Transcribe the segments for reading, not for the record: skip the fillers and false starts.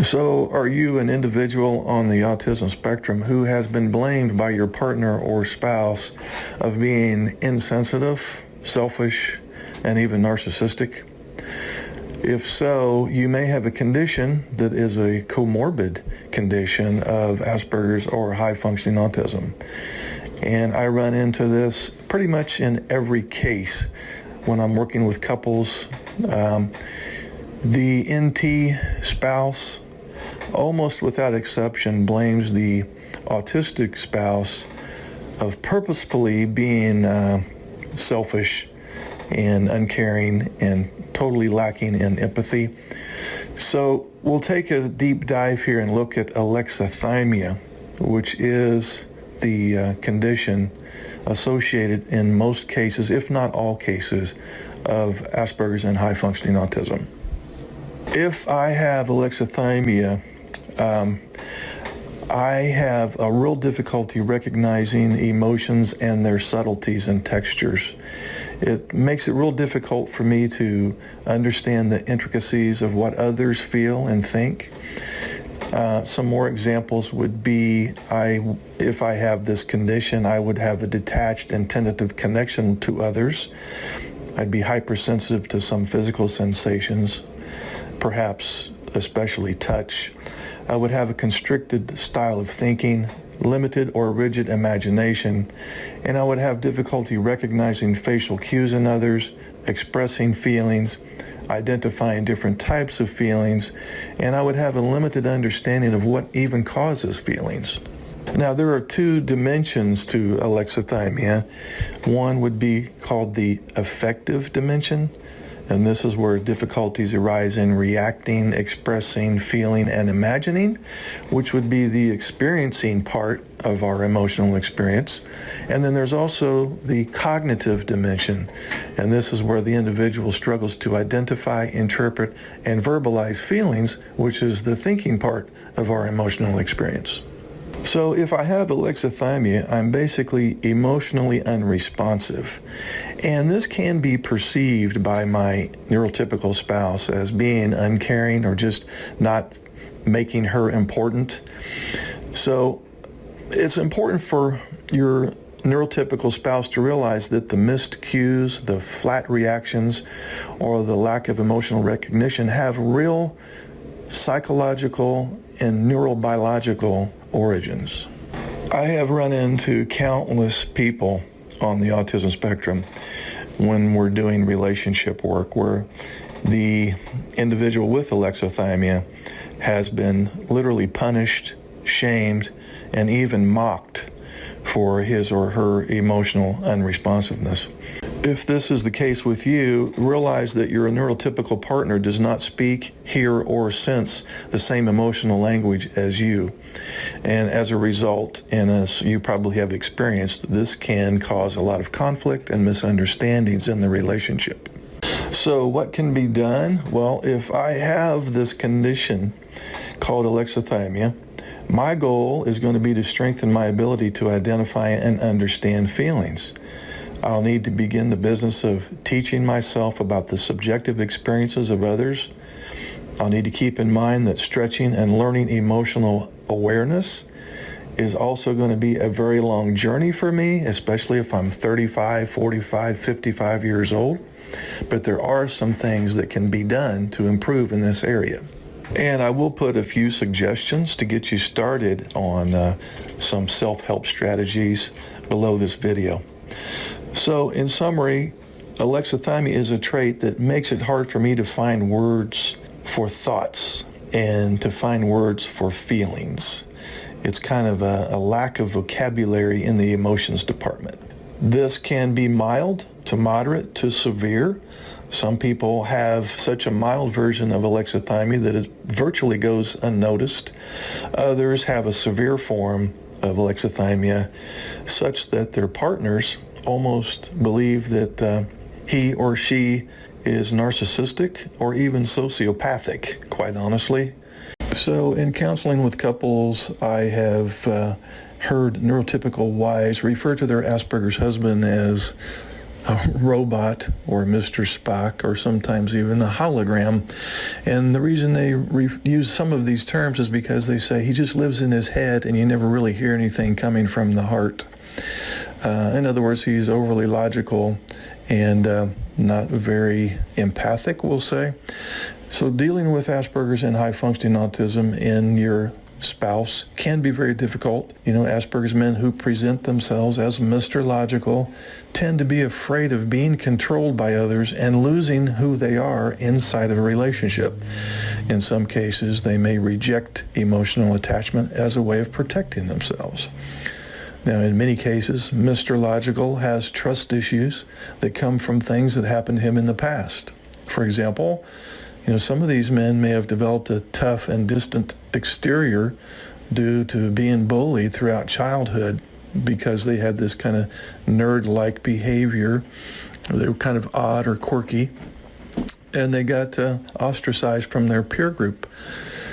So, are you an individual on the autism spectrum who has been blamed by your partner or spouse of being insensitive, selfish, and even narcissistic? If so, you may have a condition that is a comorbid condition of Asperger's or high-functioning autism. And I run into this pretty much in every case when I'm working with couples. The NT spouse, almost without exception, blames the autistic spouse of purposefully being selfish and uncaring and totally lacking in empathy. So we'll take a deep dive here and look at alexithymia, which is the condition associated in most cases, if not all cases, of Asperger's and high-functioning autism. If I have alexithymia, I have a real difficulty recognizing emotions and their subtleties and textures. It makes it real difficult for me to understand the intricacies of what others feel and think. Some more examples would be, if I have this condition, I would have a detached and tentative connection to others. I'd be hypersensitive to some physical sensations, perhaps especially touch. I would have a constricted style of thinking, limited or rigid imagination, and I would have difficulty recognizing facial cues in others, expressing feelings, identifying different types of feelings, and I would have a limited understanding of what even causes feelings. Now, there are two dimensions to alexithymia. One would be called the affective dimension, and this is where difficulties arise in reacting, expressing, feeling, and imagining, which would be the experiencing part of our emotional experience. And then there's also the cognitive dimension, and this is where the individual struggles to identify, interpret, and verbalize feelings, which is the thinking part of our emotional experience. So if I have alexithymia, I'm basically emotionally unresponsive. And this can be perceived by my neurotypical spouse as being uncaring or just not making her important. So it's important for your neurotypical spouse to realize that the missed cues, the flat reactions, or the lack of emotional recognition have real psychological and neurobiological origins. I have run into countless people on the autism spectrum when we're doing relationship work where the individual with alexithymia has been literally punished, shamed, and even mocked for his or her emotional unresponsiveness. If this is the case with you, realize that your neurotypical partner does not speak, hear, or sense the same emotional language as you. And as a result, and as you probably have experienced, this can cause a lot of conflict and misunderstandings in the relationship. So what can be done? Well, if I have this condition called alexithymia, my goal is going to be to strengthen my ability to identify and understand feelings. I'll need to begin the business of teaching myself about the subjective experiences of others. I'll need to keep in mind that stretching and learning emotional awareness is also going to be a very long journey for me, especially if I'm 35, 45, 55 years old. But there are some things that can be done to improve in this area. And I will put a few suggestions to get you started on some self-help strategies below this video. So in summary, alexithymia is a trait that makes it hard for me to find words for thoughts and to find words for feelings. It's kind of a lack of vocabulary in the emotions department. This can be mild to moderate to severe. Some people have such a mild version of alexithymia that it virtually goes unnoticed. Others have a severe form of alexithymia such that their partners almost believe that he or she is narcissistic or even sociopathic, quite honestly. So in counseling with couples, I have heard neurotypical wives refer to their Asperger's husband as a robot or Mr. Spock or sometimes even a hologram. And the reason they use some of these terms is because they say he just lives in his head and you never really hear anything coming from the heart. In other words, he's overly logical and not very empathic, we'll say. So dealing with Asperger's and high-functioning autism in your spouse can be very difficult. Asperger's men who present themselves as Mr. Logical tend to be afraid of being controlled by others and losing who they are inside of a relationship. In some cases, they may reject emotional attachment as a way of protecting themselves. Now, in many cases, Mr. Logical has trust issues that come from things that happened to him in the past. For example, some of these men may have developed a tough and distant exterior due to being bullied throughout childhood because they had this kind of nerd-like behavior. They were kind of odd or quirky, and they got ostracized from their peer group.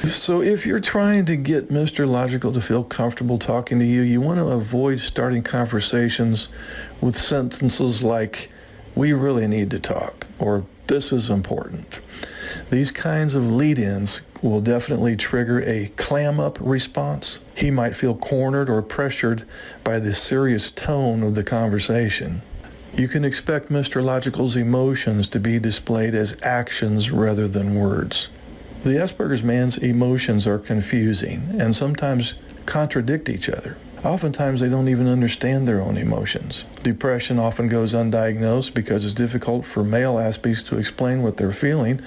So if you're trying to get Mr. Logical to feel comfortable talking to you, you want to avoid starting conversations with sentences like, "We really need to talk," or "This is important." These kinds of lead-ins will definitely trigger a clam-up response. He might feel cornered or pressured by the serious tone of the conversation. You can expect Mr. Logical's emotions to be displayed as actions rather than words. The Asperger's man's emotions are confusing and sometimes contradict each other. Oftentimes they don't even understand their own emotions. Depression often goes undiagnosed because it's difficult for male Aspies to explain what they're feeling,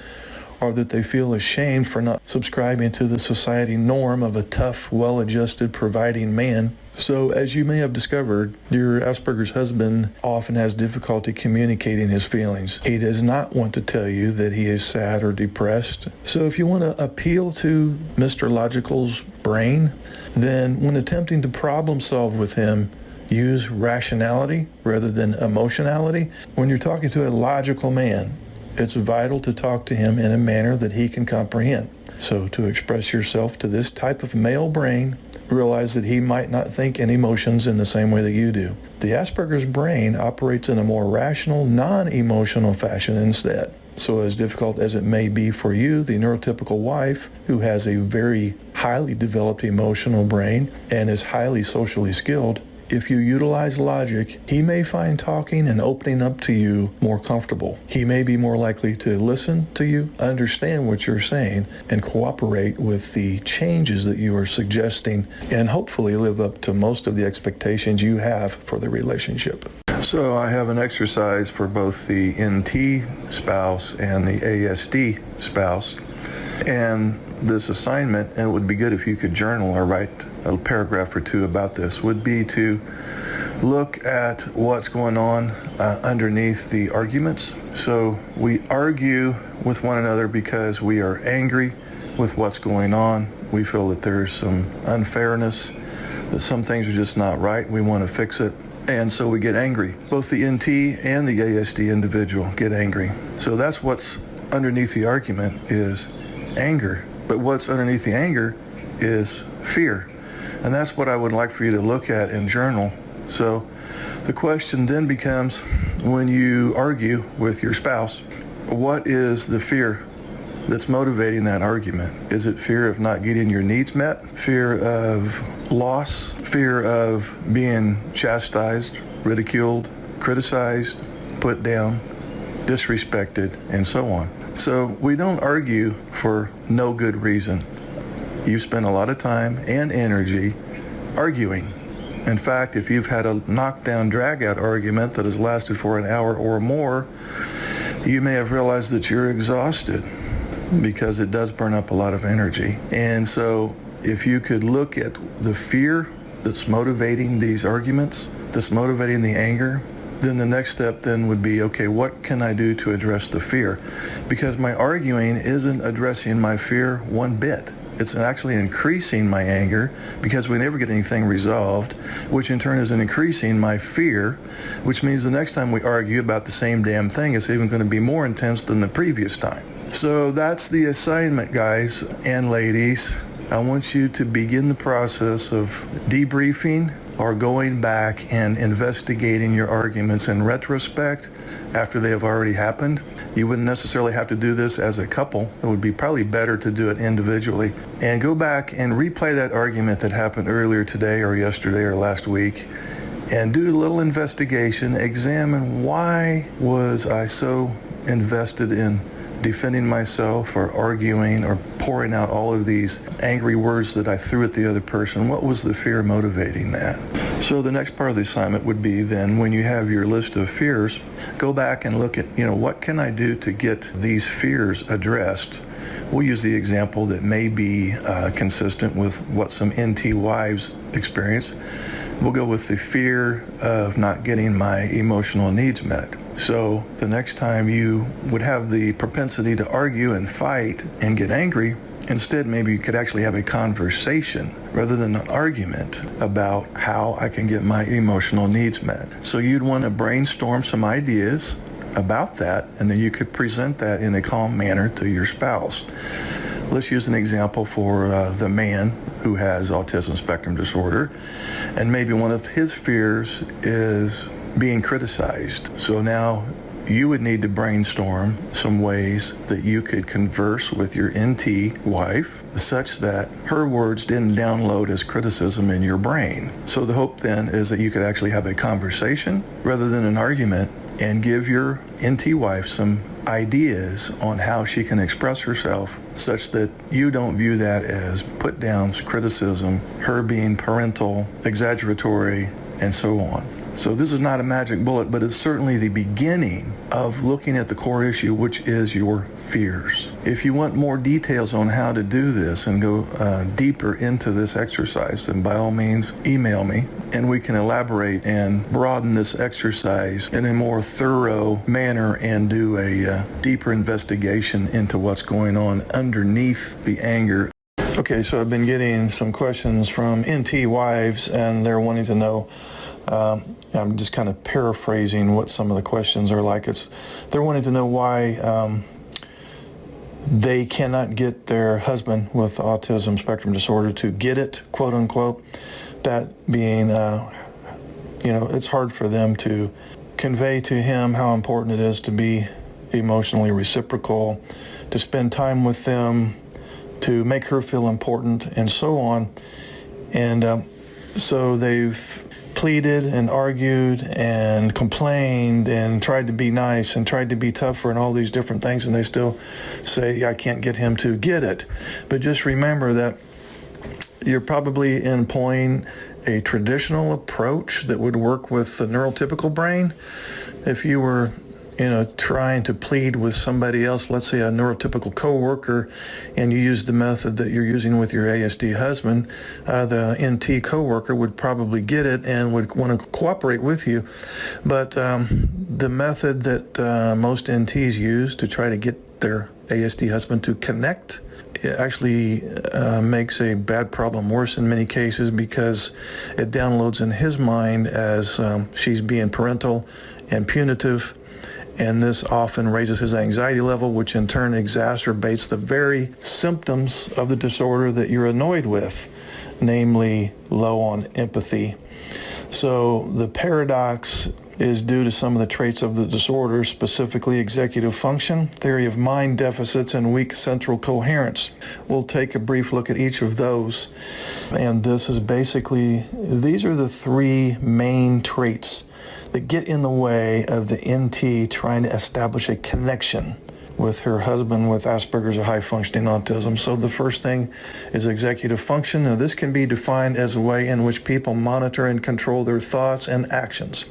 or that they feel ashamed for not subscribing to the society norm of a tough, well-adjusted, providing man. So, as you may have discovered, your Asperger's husband often has difficulty communicating his feelings. He does not want to tell you that he is sad or depressed. So if you want to appeal to Mr. Logical's brain, then when attempting to problem solve with him, use rationality rather than emotionality. When you're talking to a logical man, it's vital to talk to him in a manner that he can comprehend. So to express yourself to this type of male brain, realize that he might not think in emotions in the same way that you do. The Asperger's brain operates in a more rational, non-emotional fashion instead. So as difficult as it may be for you, the neurotypical wife, who has a very highly developed emotional brain and is highly socially skilled, if you utilize logic, he may find talking and opening up to you more comfortable. He may be more likely to listen to you, understand what you're saying, and cooperate with the changes that you are suggesting, and hopefully live up to most of the expectations you have for the relationship. So I have an exercise for both the NT spouse and the ASD spouse. And this assignment, and it would be good if you could journal or write a paragraph or two about this, would be to look at what's going on underneath the arguments. So we argue with one another because we are angry with what's going on. We feel that there's some unfairness, that some things are just not right. We want to fix it. And so we get angry. Both the NT and the ASD individual get angry. So that's what's underneath the argument is anger. But what's underneath the anger is fear. And that's what I would like for you to look at and journal. So the question then becomes, when you argue with your spouse, what is the fear that's motivating that argument? Is it fear of not getting your needs met? Fear of loss? Fear of being chastised, ridiculed, criticized, put down, disrespected, and so on? So we don't argue for no good reason. You spend a lot of time and energy arguing. In fact, if you've had a knockdown, drag-out argument that has lasted for an hour or more, you may have realized that you're exhausted because it does burn up a lot of energy. And so if you could look at the fear that's motivating these arguments, that's motivating the anger, then the next step then would be, okay, what can I do to address the fear? Because my arguing isn't addressing my fear one bit. It's actually increasing my anger because we never get anything resolved, which in turn is increasing my fear, which means the next time we argue about the same damn thing, it's even going to be more intense than the previous time. So that's the assignment, guys and ladies. I want you to begin the process of debriefing or going back and investigating your arguments in retrospect after they have already happened. You wouldn't necessarily have to do this as a couple. It would be probably better to do it individually. And go back and replay that argument that happened earlier today or yesterday or last week, and do a little investigation. Examine, why was I so invested in defending myself or arguing or pouring out all of these angry words that I threw at the other person? What was the fear motivating that? So the next part of the assignment would be then, when you have your list of fears, go back and look at, what can I do to get these fears addressed? We'll use the example that may be consistent with what some NT wives experience. We'll go with the fear of not getting my emotional needs met. So the next time you would have the propensity to argue and fight and get angry, instead maybe you could actually have a conversation rather than an argument about how I can get my emotional needs met. So you'd want to brainstorm some ideas about that, and then you could present that in a calm manner to your spouse. Let's use an example for the man who has autism spectrum disorder, and maybe one of his fears is being criticized. So now you would need to brainstorm some ways that you could converse with your NT wife such that her words didn't download as criticism in your brain. So the hope then is that you could actually have a conversation rather than an argument, and give your NT wife some ideas on how she can express herself such that you don't view that as put downs, criticism, her being parental, exaggeratory, and so on. So this is not a magic bullet, but it's certainly the beginning of looking at the core issue, which is your fears. If you want more details on how to do this and go deeper into this exercise, then by all means email me, and we can elaborate and broaden this exercise in a more thorough manner and do a deeper investigation into what's going on underneath the anger. Okay, so I've been getting some questions from NT wives, and they're wanting to know, I'm just kind of paraphrasing what some of the questions are like. They're wanting to know why they cannot get their husband with autism spectrum disorder to get it, quote unquote. That being, it's hard for them to convey to him how important it is to be emotionally reciprocal, to spend time with them, to make her feel important, and so on. And so they've pleaded and argued and complained and tried to be nice and tried to be tougher and all these different things, and they still say, I can't get him to get it. But just remember that you're probably employing a traditional approach that would work with the neurotypical brain. If you were trying to plead with somebody else, let's say a neurotypical coworker, and you use the method that you're using with your ASD husband, the NT coworker would probably get it and would want to cooperate with you. But the method that most NTs use to try to get their ASD husband to connect, it actually makes a bad problem worse in many cases, because it downloads in his mind as she's being parental and punitive. And this often raises his anxiety level, which in turn exacerbates the very symptoms of the disorder that you're annoyed with, namely low on empathy. So the paradox is due to some of the traits of the disorder, specifically executive function, theory of mind deficits, and weak central coherence. We'll take a brief look at each of those. And this is basically, these are the three main traits that get in the way of the NT trying to establish a connection with her husband with Aspergers or high-functioning autism. So the first thing is executive function. Now, this can be defined as a way in which people monitor and control their thoughts and actions.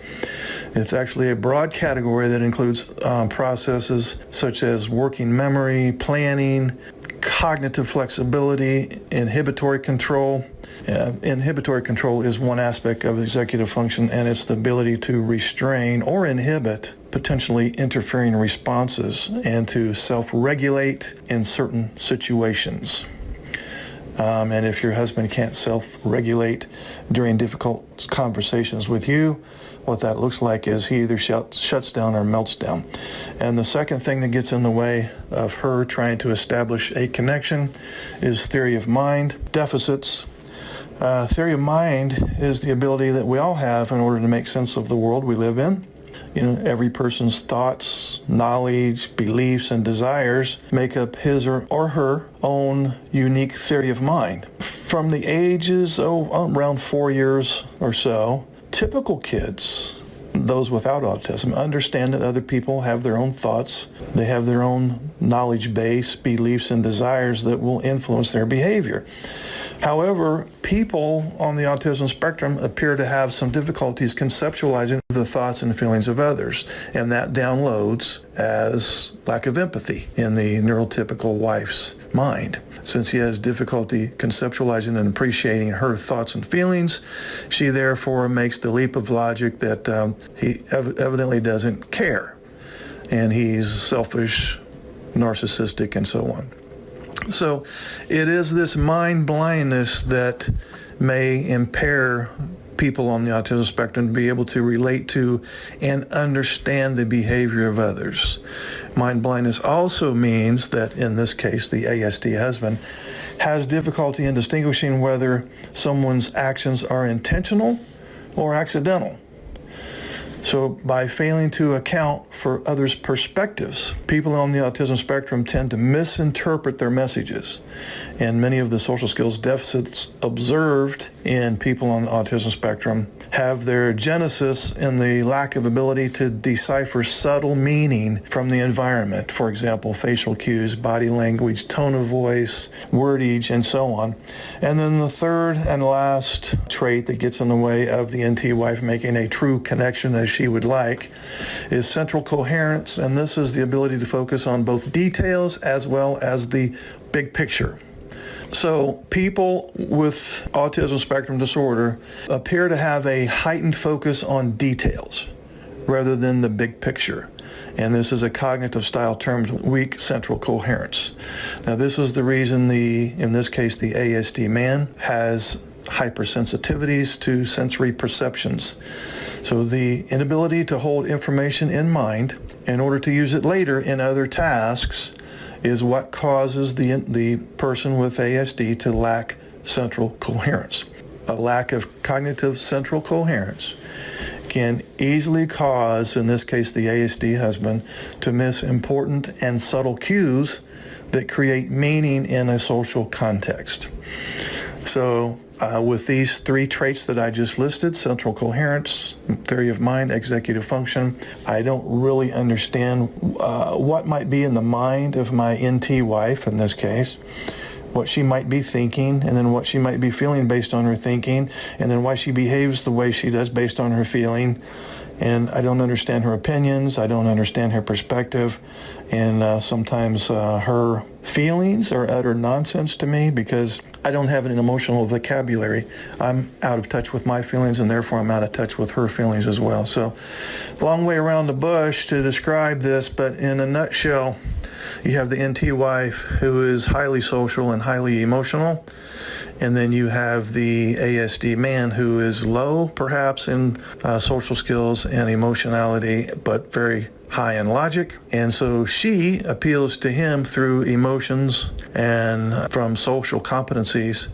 It's actually a broad category that includes processes such as working memory, planning, cognitive flexibility, inhibitory control. Inhibitory control is one aspect of executive function, and it's the ability to restrain or inhibit potentially interfering responses and to self-regulate in certain situations. And if your husband can't self-regulate during difficult conversations with you, what that looks like is he either shuts down or melts down. And the second thing that gets in the way of her trying to establish a connection is theory of mind deficits. Theory of mind is the ability that we all have in order to make sense of the world we live in. Every person's thoughts, knowledge, beliefs, and desires make up his or her own unique theory of mind. From the ages around 4 years or so, typical kids, those without autism, understand that other people have their own thoughts. They have their own knowledge base, beliefs, and desires that will influence their behavior. However, people on the autism spectrum appear to have some difficulties conceptualizing the thoughts and feelings of others, and that downloads as lack of empathy in the neurotypical wife's mind. Since he has difficulty conceptualizing and appreciating her thoughts and feelings, she therefore makes the leap of logic that he evidently doesn't care, and he's selfish, narcissistic, and so on. So it is this mind blindness that may impair people on the autism spectrum to be able to relate to and understand the behavior of others. Mind blindness also means that, in this case, the ASD husband has difficulty in distinguishing whether someone's actions are intentional or accidental. So by failing to account for others' perspectives, people on the autism spectrum tend to misinterpret their messages. And many of the social skills deficits observed in people on the autism spectrum have their genesis in the lack of ability to decipher subtle meaning from the environment. For example, facial cues, body language, tone of voice, wordage, and so on. And then the third and last trait that gets in the way of the NT wife making a true connection as she would like is central coherence, and this is the ability to focus on both details as well as the big picture. So people with autism spectrum disorder appear to have a heightened focus on details rather than the big picture. And this is a cognitive style termed weak central coherence. Now this is the reason in this case, the ASD man has hypersensitivities to sensory perceptions. So the inability to hold information in mind in order to use it later in other tasks is what causes the person with ASD to lack central coherence. A lack of cognitive central coherence can easily cause, in this case, the ASD husband, to miss important and subtle cues that create meaning in a social context. So with these three traits that I just listed, central coherence, theory of mind, executive function, I don't really understand what might be in the mind of my NT wife in this case, what she might be thinking, and then what she might be feeling based on her thinking, and then why she behaves the way she does based on her feeling. And I don't understand her opinions, I don't understand her perspective, and sometimes her feelings are utter nonsense to me because I don't have an emotional vocabulary. I'm out of touch with my feelings, and therefore I'm out of touch with her feelings as well. So, long way around the bush to describe this, but in a nutshell, you have the NT wife who is highly social and highly emotional, and then you have the ASD man who is low perhaps in social skills and emotionality, but very high in logic. And so she appeals to him through emotions and from social competencies,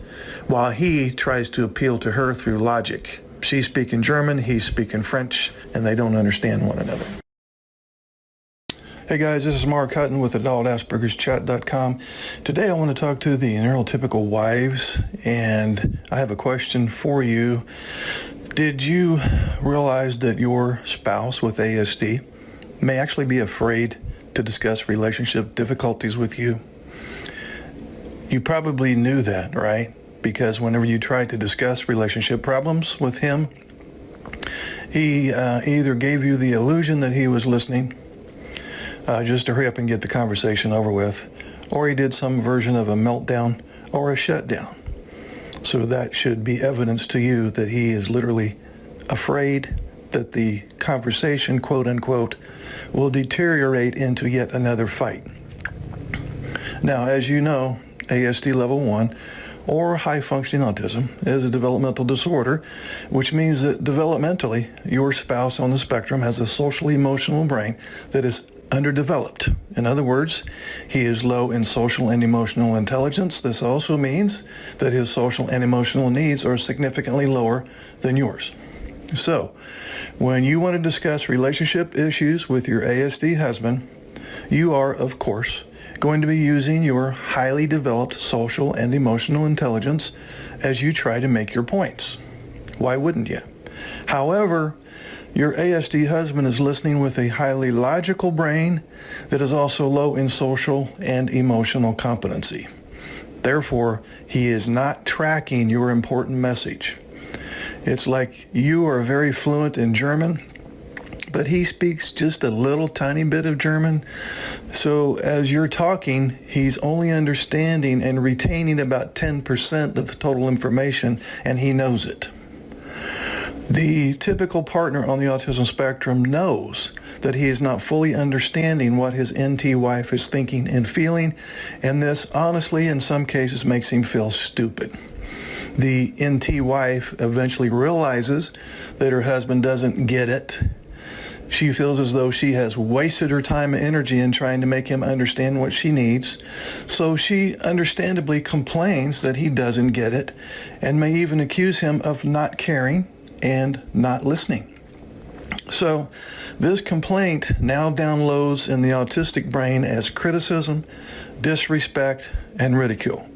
while he tries to appeal to her through logic. She's speaking German, he's speaking French, and they don't understand one another. Hey guys, this is Mark Hutten with AdultAspergersChat.com. Today I want to talk to the neurotypical wives, and I have a question for you. Did you realize that your spouse with ASD may actually be afraid to discuss relationship difficulties with you? You probably knew that, right? Because whenever you tried to discuss relationship problems with him, he either gave you the illusion that he was listening, just to hurry up and get the conversation over with, or he did some version of a meltdown or a shutdown. So that should be evidence to you that he is literally afraid that the conversation, quote unquote, will deteriorate into yet another fight. Now, as you know, ASD level 1 or high functioning autism is a developmental disorder, which means that developmentally your spouse on the spectrum has a social emotional brain that is underdeveloped. In other words, he is low in social and emotional intelligence. This also means that his social and emotional needs are significantly lower than yours. So, when you want to discuss relationship issues with your ASD husband, you are, of course, going to be using your highly developed social and emotional intelligence as you try to make your points. Why wouldn't you? However, your ASD husband is listening with a highly logical brain that is also low in social and emotional competency. Therefore, he is not tracking your important message. It's like you are very fluent in German, but he speaks just a little tiny bit of German. So as you're talking, he's only understanding and retaining about 10% of the total information, and he knows it. The typical partner on the autism spectrum knows that he is not fully understanding what his NT wife is thinking and feeling, and this honestly in some cases makes him feel stupid. The NT wife eventually realizes that her husband doesn't get it. She feels as though she has wasted her time and energy in trying to make him understand what she needs. So she understandably complains that he doesn't get it and may even accuse him of not caring and not listening. So this complaint now downloads in the autistic brain as criticism, disrespect, and ridicule.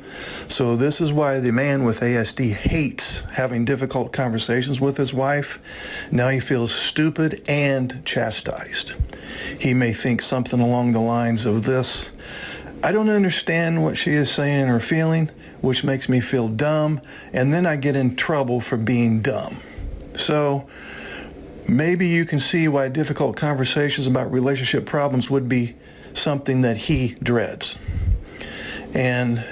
So this is why the man with ASD hates having difficult conversations with his wife. Now he feels stupid and chastised. He may think something along the lines of this: I don't understand what she is saying or feeling, which makes me feel dumb, and then I get in trouble for being dumb. So maybe you can see why difficult conversations about relationship problems would be something that he dreads. And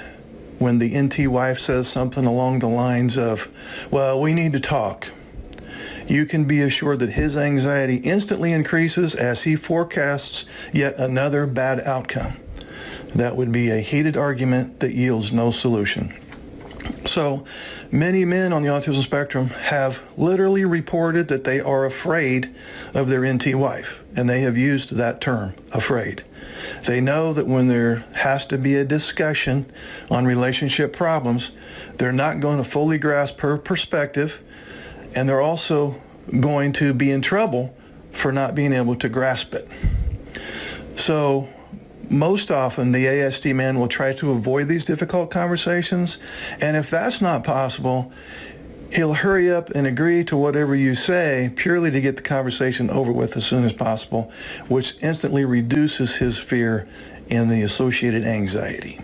when the NT wife says something along the lines of, well, we need to talk, you can be assured that his anxiety instantly increases as he forecasts yet another bad outcome. That would be a heated argument that yields no solution. So many men on the autism spectrum have literally reported that they are afraid of their NT wife, and they have used that term, afraid. They know that when there has to be a discussion on relationship problems, they're not going to fully grasp her perspective, and they're also going to be in trouble for not being able to grasp it. So most often, the ASD man will try to avoid these difficult conversations, and if that's not possible, he'll hurry up and agree to whatever you say purely to get the conversation over with as soon as possible, which instantly reduces his fear and the associated anxiety.